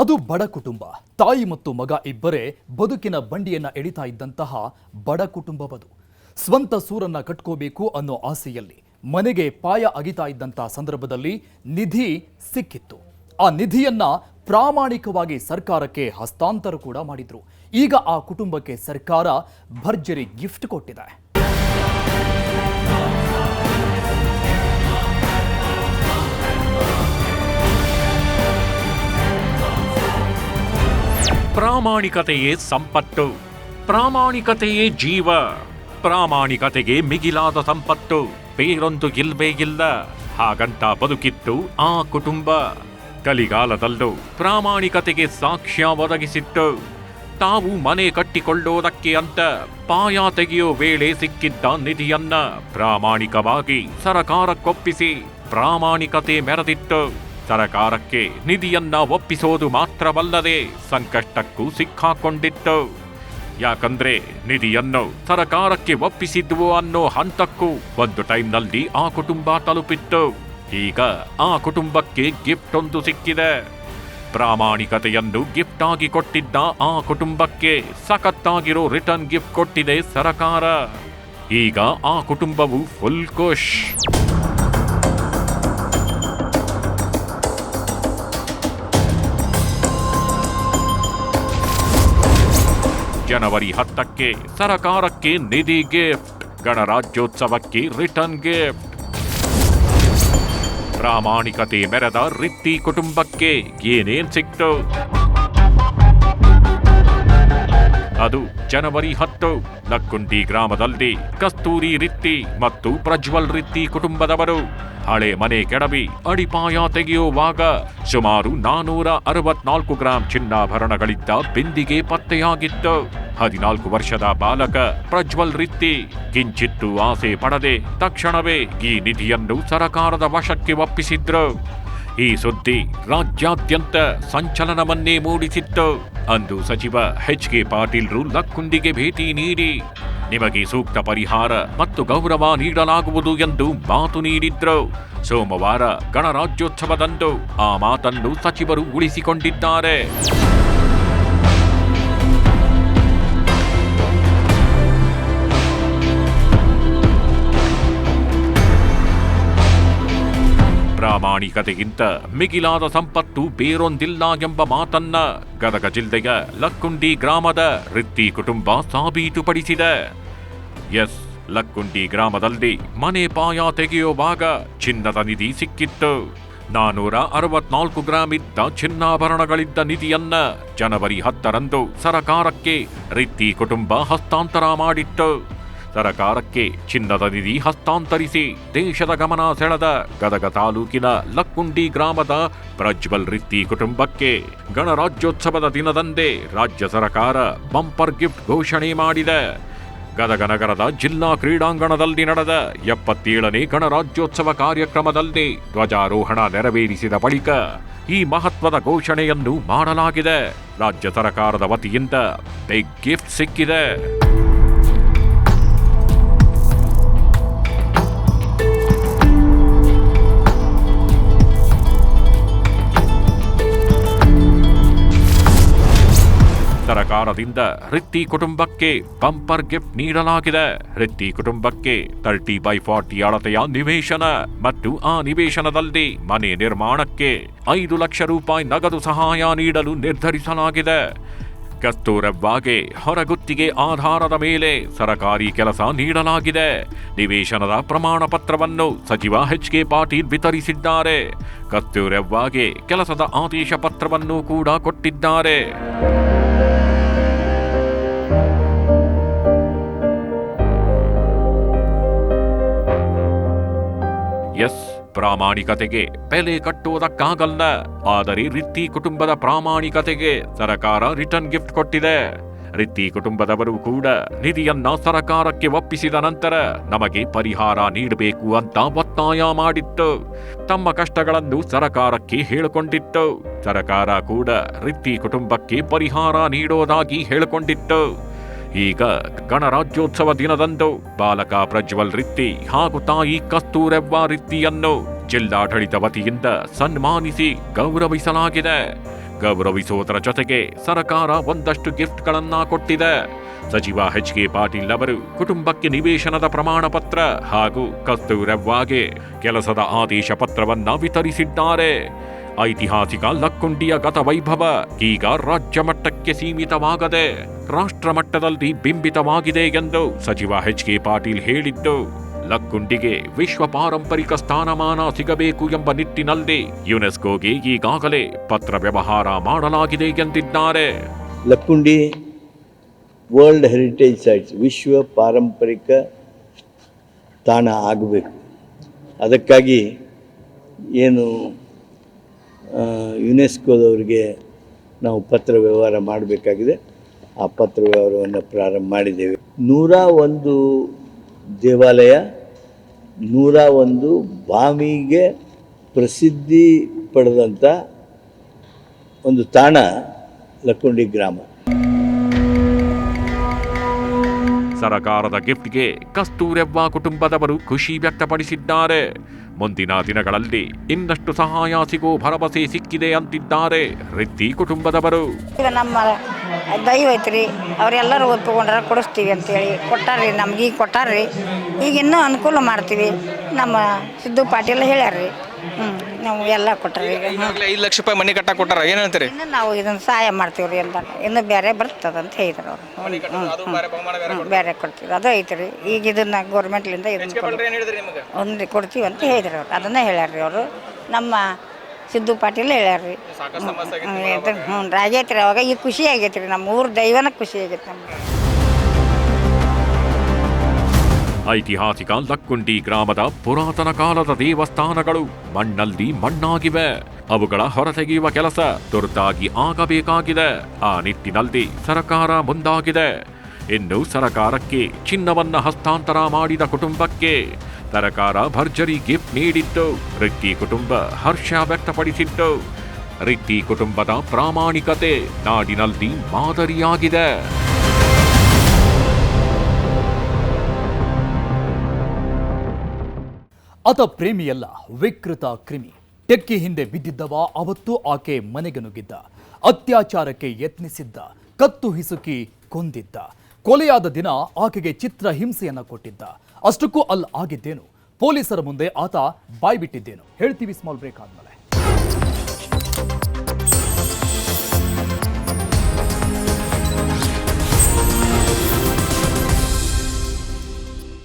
ಅದು ಬಡ ಕುಟುಂಬ. ತಾಯಿ ಮತ್ತು ಮಗ ಇಬ್ಬರೇ ಬದುಕಿನ ಬಂಡಿಯನ್ನ ಎಳಿತಾ ಇದ್ದಂತಹ ಬಡ ಕುಟುಂಬವದು. ಸ್ವಂತ ಸೂರನ್ನ ಕಟ್ಕೋಬೇಕು ಅನ್ನೋ ಆಸೆಯಲ್ಲಿ ಮನೆಗೆ ಪಾಯ ಅಗಿತಾ ಇದ್ದಂತಹ ಸಂದರ್ಭದಲ್ಲಿ ನಿಧಿ ಸಿಕ್ಕಿತ್ತು. ಆ ನಿಧಿಯನ್ನ ಪ್ರಾಮಾಣಿಕವಾಗಿ ಸರ್ಕಾರಕ್ಕೆ ಹಸ್ತಾಂತರ ಕೂಡ ಮಾಡಿದ್ರು. ಈಗ ಆ ಕುಟುಂಬಕ್ಕೆ ಸರ್ಕಾರ ಭರ್ಜರಿ ಗಿಫ್ಟ್ ಕೊಟ್ಟಿದೆ. ಪ್ರಾಮಾಣಿಕತೆಯೇ ಸಂಪತ್ತು, ಪ್ರಾಮಾಣಿಕತೆಯೇ ಜೀವ. ಪ್ರಾಮಾಣಿಕತೆಗೆ ಮಿಗಿಲಾದ ಸಂಪತ್ತು ಬೇರೊಂದು ಇಲ್ವೇ ಇಲ್ಲ. ಹಾಗಂತ ಬದುಕಿತ್ತು ಆ ಕುಟುಂಬ. ಕಲಿಗಾಲದಲ್ಲೂ ಪ್ರಾಮಾಣಿಕತೆಗೆ ಸಾಕ್ಷ್ಯ ಒದಗಿಸಿತ್ತು. ತಾವು ಮನೆ ಕಟ್ಟಿಕೊಳ್ಳೋದಕ್ಕೆ ಅಂತ ಪಾಯ ತೆಗೆಯೋ ವೇಳೆ ಸಿಕ್ಕಿದ್ದ ನಿಧಿಯನ್ನ ಪ್ರಾಮಾಣಿಕವಾಗಿ ಸರಕಾರಕ್ಕೊಪ್ಪಿಸಿ ಪ್ರಾಮಾಣಿಕತೆ ಮೆರೆದಿತ್ತು. ಸರಕಾರಕ್ಕೆ ನಿಧಿಯನ್ನ ಒಪ್ಪಿಸೋದು ಮಾತ್ರವಲ್ಲದೆ ಸಂಕಷ್ಟಕ್ಕೂ ಸಿಕ್ಕಾಕೊಂಡಿತ್ತು. ಯಾಕಂದ್ರೆ ನಿಧಿಯನ್ನು ಸರಕಾರಕ್ಕೆ ಒಪ್ಪಿಸಿದ್ವು ಅನ್ನೋ ಹಂತಕ್ಕೂ ಒಂದು ಟೈಮ್ನಲ್ಲಿ ಆ ಕುಟುಂಬ ತಲುಪಿತ್ತು. ಈಗ ಆ ಕುಟುಂಬಕ್ಕೆ ಗಿಫ್ಟ್ ಒಂದು ಸಿಕ್ಕಿದೆ. ಪ್ರಾಮಾಣಿಕತೆಯನ್ನು ಗಿಫ್ಟ್ ಆಗಿ ಕೊಟ್ಟಿದ್ದ ಆ ಕುಟುಂಬಕ್ಕೆ ಸಖತ್ತಾಗಿರೋ ರಿಟರ್ನ್ ಗಿಫ್ಟ್ ಕೊಟ್ಟಿದೆ ಸರಕಾರ. ಈಗ ಆ ಕುಟುಂಬವು ಫುಲ್ ಖುಷ್. ಜನವರಿ 10ಕ್ಕೆ ಸರಕಾರಕ್ಕೆ ನಿಧಿ ಗಿಫ್ಟ್, ಗಣರಾಜ್ಯೋತ್ಸವಕ್ಕೆ ರಿಟರ್ನ್ ಗಿಫ್ಟ್. ಪ್ರಾಮಾಣಿಕತೆ ಮೆರೆದ ರಿತ್ತಿ ಕುಟುಂಬಕ್ಕೆ ಏನೇನ್ ಸಿಕ್ತು? ಅದು ಜನವರಿ 10 ಲಕ್ಕುಂಡಿ ಗ್ರಾಮದಲ್ಲಿ ಕಸ್ತೂರಿ ರಿತ್ತಿ ಮತ್ತು ಪ್ರಜ್ವಲ್ ರಿತ್ತಿ ಕುಟುಂಬದವರು ಹಳೆ ಮನೆ ಕೆಡವಿ ಅಡಿಪಾಯ ತೆಗೆಯುವಾಗ ಸುಮಾರು 464 ಗ್ರಾಂ ಚಿನ್ನಾಭರಣಗಳಿದ್ದ ಬಿಂದಿಗೆ ಪತ್ತೆಯಾಗಿತ್ತು. 14 ವರ್ಷದ ಬಾಲಕ ಪ್ರಜ್ವಲ್ ರಿತ್ತಿ ಕಿಂಚಿತ್ತು ಆಸೆ ಪಡದೆ ತಕ್ಷಣವೇ ಈ ನಿಧಿಯನ್ನು ಸರಕಾರದ ವಶಕ್ಕೆ ಒಪ್ಪಿಸಿದ್ರು. ಈ ಸುದ್ದಿ ರಾಜ್ಯಾದ್ಯಂತ ಸಂಚಲನವನ್ನೇ ಮೂಡಿಸಿತ್ತು. ಅಂದು ಸಚಿವ ಎಚ್.ಕೆ. ಪಾಟೀಲ್ರು ಲಕ್ಕುಂಡಿಗೆ ಭೇಟಿ ನೀಡಿ ನಿಮಗೆ ಸೂಕ್ತ ಪರಿಹಾರ ಮತ್ತು ಗೌರವ ನೀಡಲಾಗುವುದು ಎಂದು ಮಾತು ನೀಡಿದ್ರು. ಸೋಮವಾರ ಗಣರಾಜ್ಯೋತ್ಸವದಂದು ಆ ಮಾತನ್ನು ಸಚಿವರು ಉಳಿಸಿಕೊಂಡಿದ್ದಾರೆ. ಪ್ರಾಮಾಣಿಕತೆಗಿಂತ ಮಿಗಿಲಾದ ಸಂಪತ್ತು ಬೇರೊಂದಿಲ್ಲ ಎಂಬ ಮಾತನ್ನ ಗದಗ ಜಿಲ್ಲೆಯ ಲಕ್ಕುಂಡಿ ಗ್ರಾಮದ ರಿತ್ತಿ ಕುಟುಂಬ ಸಾಬೀತುಪಡಿಸಿದೆ. ಎಸ್, ಲಕ್ಕುಂಡಿ ಗ್ರಾಮದಲ್ಲಿ ಮನೆ ಪಾಯ ತೆಗೆಯುವಾಗ ಚಿನ್ನದ ನಿಧಿ ಸಿಕ್ಕಿತ್ತು. 464 ಗ್ರಾಂ ಇದ್ದ ಚಿನ್ನಾಭರಣಗಳಿದ್ದ ನಿಧಿಯನ್ನ ಜನವರಿ 10ರಂದು ಸರಕಾರಕ್ಕೆ ರಿತ್ತಿ ಕುಟುಂಬ ಹಸ್ತಾಂತರ ಮಾಡಿತ್ತು. ಸರಕಾರಕ್ಕೆ ಚಿನ್ನದ ನಿಧಿ ಹಸ್ತಾಂತರಿಸಿ ದೇಶದ ಗಮನ ಸೆಳೆದ ಗದಗ ತಾಲೂಕಿನ ಲಕ್ಕುಂಡಿ ಗ್ರಾಮದ ಪ್ರಜ್ವಲ್ ರಿತ್ತಿ ಕುಟುಂಬಕ್ಕೆ ಗಣರಾಜ್ಯೋತ್ಸವದ ದಿನದಂದೇ ರಾಜ್ಯ ಸರಕಾರ ಬಂಪರ್ ಗಿಫ್ಟ್ ಘೋಷಣೆ ಮಾಡಿದೆ. ಗದಗ ನಗರದ ಜಿಲ್ಲಾ ಕ್ರೀಡಾಂಗಣದಲ್ಲಿ ನಡೆದ 77ನೇ ಗಣರಾಜ್ಯೋತ್ಸವ ಕಾರ್ಯಕ್ರಮದಲ್ಲಿ ಧ್ವಜಾರೋಹಣ ನೆರವೇರಿಸಿದ ಬಳಿಕ ಈ ಮಹತ್ವದ ಘೋಷಣೆಯನ್ನು ಮಾಡಲಾಗಿದೆ. ರಾಜ್ಯ ಸರಕಾರದ ವತಿಯಿಂದ ಬಿಗ್ ಗಿಫ್ಟ್ ಸಿಕ್ಕಿದೆ. ಸರಕಾರದಿಂದ ರಿತ್ತಿ ಕುಟುಂಬಕ್ಕೆ ಬಂಪರ್ ಗಿಫ್ಟ್ ನೀಡಲಾಗಿದೆ. ರಿತ್ತಿ ಕುಟುಂಬಕ್ಕೆ 30x40 ಅಳತೆಯ ನಿವೇಶನ ಮತ್ತು ಆ ನಿವೇಶನದಲ್ಲಿ ಮನೆ ನಿರ್ಮಾಣಕ್ಕೆ 5 ಲಕ್ಷ ರೂಪಾಯಿ ನಗದು ಸಹಾಯ ನೀಡಲು ನಿರ್ಧರಿಸಲಾಗಿದೆ. ಕಸ್ತೂರವ್ವಾಗೆ ಹೊರಗುತ್ತಿಗೆ ಆಧಾರದ ಮೇಲೆ ಸರಕಾರಿ ಕೆಲಸ ನೀಡಲಾಗಿದೆ. ನಿವೇಶನದ ಪ್ರಮಾಣ ಪತ್ರವನ್ನು ಸಚಿವ ಎಚ್.ಕೆ. ಪಾಟೀಲ್ ವಿತರಿಸಿದ್ದಾರೆ. ಕಸ್ತೂರವ್ವಾಗೆ ಕೆಲಸದ ಆದೇಶ ಪತ್ರವನ್ನು ಕೂಡ ಕೊಟ್ಟಿದ್ದಾರೆ. ಎಸ್, ಪ್ರಾಮಾಣಿಕತೆಗೆ ಬೆಲೆ ಕಟ್ಟುವುದಕ್ಕಾಗಲ್ಲ. ಆದರೆ ರಿತ್ತಿ ಕುಟುಂಬದ ಪ್ರಾಮಾಣಿಕತೆಗೆ ಸರಕಾರ ರಿಟರ್ನ್ ಗಿಫ್ಟ್ ಕೊಟ್ಟಿದೆ. ರಿತ್ತಿ ಕುಟುಂಬದವರು ಕೂಡ ನಿಧಿಯನ್ನ ಸರಕಾರಕ್ಕೆ ಒಪ್ಪಿಸಿದ ನಂತರ ನಮಗೆ ಪರಿಹಾರ ನೀಡಬೇಕು ಅಂತ ಒತ್ತಾಯ ಮಾಡಿತ್ತು. ತಮ್ಮ ಕಷ್ಟಗಳನ್ನು ಸರಕಾರಕ್ಕೆ ಹೇಳಿಕೊಂಡಿತ್ತು. ಸರಕಾರ ಕೂಡ ರಿತ್ತಿ ಕುಟುಂಬಕ್ಕೆ ಪರಿಹಾರ ನೀಡೋದಾಗಿ ಹೇಳಿಕೊಂಡಿತ್ತು. ಈಗ ಗಣರಾಜ್ಯೋತ್ಸವ ದಿನದಂದು ಬಾಲಕ ಪ್ರಜ್ವಲ್ ರಿತ್ತಿ ಹಾಗೂ ತಾಯಿ ಕಸ್ತೂರವ್ವ ರಿತ್ತಿಯನ್ನು ಜಿಲ್ಲಾಡಳಿತ ವತಿಯಿಂದ ಸನ್ಮಾನಿಸಿ ಗೌರವಿಸಲಾಗಿದೆ. ಗೌರವಿಸುವುದರ ಜೊತೆಗೆ ಸರ್ಕಾರ ಒಂದಷ್ಟು ಗಿಫ್ಟ್ಗಳನ್ನ ಕೊಟ್ಟಿದೆ. ಸಚಿವ ಎಚ್.ಕೆ. ಪಾಟೀಲ್ ಅವರು ಕುಟುಂಬಕ್ಕೆ ನಿವೇಶನದ ಪ್ರಮಾಣ ಪತ್ರ ಹಾಗೂ ಕಸ್ತೂರವ್ವಾಗೆ ಕೆಲಸದ ಆದೇಶ ಪತ್ರವನ್ನ ವಿತರಿಸಿದ್ದಾರೆ. ಐತಿಹಾಸಿಕ ಲಕ್ಕುಂಡಿಯ ಗತವೈಭವ ಈಗ ರಾಜ್ಯ ಮಟ್ಟಕ್ಕೆ ಸೀಮಿತವಾಗದೆ ರಾಷ್ಟ್ರ ಮಟ್ಟದಲ್ಲಿ ಬಿಂಬಿತವಾಗಿದೆ ಎಂದು ಸಚಿವ ಎಚ್.ಕೆ. ಪಾಟೀಲ್ ಹೇಳಿದ್ದು, ಲಕ್ಕುಂಡಿಗೆ ವಿಶ್ವ ಪಾರಂಪರಿಕ ಸ್ಥಾನಮಾನ ಸಿಗಬೇಕು ಎಂಬ ನಿಟ್ಟಿನಲ್ಲಿ ಯುನೆಸ್ಕೋಗೆ ಈಗಾಗಲೇ ಪತ್ರ ವ್ಯವಹಾರ ಮಾಡಲಾಗಿದೆ ಎಂದಿದ್ದಾರೆ. ಲಕ್ಕುಂಡಿ ವರ್ಲ್ಡ್ ಹೆರಿಟೇಜ್ ಸೈಟ್ಸ್ ವಿಶ್ವ ಪಾರಂಪರಿಕ ತಾಣ ಆಗಬೇಕು. ಅದಕ್ಕಾಗಿ ಏನು ಯುನೆಸ್ಕೋದವರಿಗೆ ನಾವು ಪತ್ರ ವ್ಯವಹಾರ ಮಾಡಬೇಕಾಗಿದೆ. ಆ ಪತ್ರ ವ್ಯವಹಾರವನ್ನು ಪ್ರಾರಂಭ ಮಾಡಿದ್ದೇವೆ. 101 ದೇವಾಲಯ, 101 ಬಾವಿಗೆ ಪ್ರಸಿದ್ಧಿ ಪಡೆದಂಥ ಒಂದು ತಾಣ ಲಕ್ಕುಂಡಿ ಗ್ರಾಮ. ಸರ್ಕಾರದ ಗಿಫ್ಟ್ಗೆ ಕಸ್ತೂರವ್ವ ಕುಟುಂಬದವರು ಖುಷಿ ವ್ಯಕ್ತಪಡಿಸಿದ್ದಾರೆ. ಮುಂದಿನ ದಿನಗಳಲ್ಲಿ ಇನ್ನಷ್ಟು ಸಹಾಯ ಸಿಗೋ ಭರವಸೆ ಸಿಕ್ಕಿದೆ ಅಂತಿದ್ದಾರೆ ರಿತ್ತಿ ಕುಟುಂಬದವರು. ಈಗ ನಮ್ಮ ದೈವ ಐತ್ರಿ, ಅವರೆಲ್ಲರೂ ಒಪ್ಪಿಕೊಂಡ್ರೆ ಕೊಡಿಸ್ತೀವಿ ಅಂತೇಳಿ ಕೊಟ್ಟಾರ್ರಿ. ನಮ್ಗೆ ಈಗ ಕೊಟ್ಟಾರ್ರಿ, ಈಗ ಇನ್ನೂ ಅನುಕೂಲ ಮಾಡ್ತೀವಿ. ನಮ್ಮ ಸಿದ್ದು ಪಾಟೀಲ್ ಹೇಳ್ಯಾರ್ರಿ. ನಾವು ಎಲ್ಲ ಕೊಟ್ಟಾರ್ರಿ. ಈಗ 5 ಲಕ್ಷ ರೂಪಾಯಿ ಮನೆ ಕಟ್ಟಾಕ ಕೊಟ್ಟಾರ, ಏನು ಹೇಳ್ತೀರಿ? ಇನ್ನು ನಾವು ಇದನ್ನು ಸಹಾಯ ಮಾಡ್ತೀವ್ರಿ ಅಂತ ಇನ್ನು ಬೇರೆ ಬರ್ತದಂತ ಹೇಳಿದ್ರು ಅವರು. ಬೇರೆ ಕೊಡ್ತೀವಿ, ಅದು ಐತ್ರಿ. ಈಗ ಇದನ್ನ ಗೌರ್ಮೆಂಟ್ಲಿಂದ ಇದನ್ನ ಕೊಡ್ತೀವಿ ಅಂತ ಹೇಳಿದ್ರು ಅವ್ರು. ಅದನ್ನೇ ಹೇಳ್ಯಾರ್ರಿ ಅವರು. ನಮ್ಮ ಸಿದ್ದು ಪಾಟೀಲ್ ಹೇಳ್ಯಾರ್ರಿ. ಆಗೈತ್ರಿ. ಅವಾಗ ಈಗ ಖುಷಿ ಆಗೈತ್ರಿ. ನಮ್ಮ ಊರ ದೈವನ ಖುಷಿ ಆಗೈತೆ ನಮ್ಗೆ. ಐತಿಹಾಸಿಕ ಲಕ್ಕುಂಡಿ ಗ್ರಾಮದ ಪುರಾತನ ಕಾಲದ ದೇವಸ್ಥಾನಗಳು ಮಣ್ಣಲ್ಲಿ ಮಣ್ಣಾಗಿವೆ. ಅವುಗಳ ಹೊರತೆಗೆಯುವ ಕೆಲಸ ತುರ್ತಾಗಿ ಆಗಬೇಕಾಗಿದೆ. ಆ ನಿಟ್ಟಿನಲ್ಲಿ ಸರ್ಕಾರ ಮುಂದಾಗಿದೆ. ಇನ್ನು ಸರ್ಕಾರಕ್ಕೆ ಚಿನ್ನವನ್ನ ಹಸ್ತಾಂತರ ಮಾಡಿದ ಕುಟುಂಬಕ್ಕೆ ಸರ್ಕಾರ ಭರ್ಜರಿ ಗಿಫ್ಟ್ ನೀಡಿದ್ದು ರಿತ್ತಿ ಕುಟುಂಬ ಹರ್ಷ ವ್ಯಕ್ತಪಡಿಸಿದ್ದು. ರಿತ್ತಿ ಕುಟುಂಬದ ಪ್ರಾಮಾಣಿಕತೆ ನಾಡಿನಲ್ಲಿ ಮಾದರಿಯಾಗಿದೆ. ಆತ ಪ್ರೇಮಿಯಲ್ಲ, ವಿಕೃತ ಕ್ರಿಮಿ. ಟೆಕ್ಕಿ ಹಿಂದೆ ಬಿದ್ದಿದ್ದವ ಅವತ್ತು ಆಕೆ ಮನೆಗೆ ನುಗ್ಗಿದ್ದ. ಅತ್ಯಾಚಾರಕ್ಕೆ ಯತ್ನಿಸಿದ್ದ, ಕತ್ತು ಹಿಸುಕಿ ಕೊಂದಿದ್ದ. ಕೊಲೆಯಾದ ದಿನ ಆಕೆಗೆ ಚಿತ್ರ ಹಿಂಸೆಯನ್ನ ಕೊಟ್ಟಿದ್ದ. ಅಷ್ಟಕ್ಕೂ ಅಲ್ಲಿ ಆಗಿದ್ದೇನು? ಪೊಲೀಸರ ಮುಂದೆ ಆತ ಬಾಯ್ಬಿಟ್ಟಿದ್ದೇನು? ಹೇಳ್ತೀವಿ ಸ್ಮಾಲ್ ಬ್ರೇಕ್ ಆದ್ಮೇಲೆ.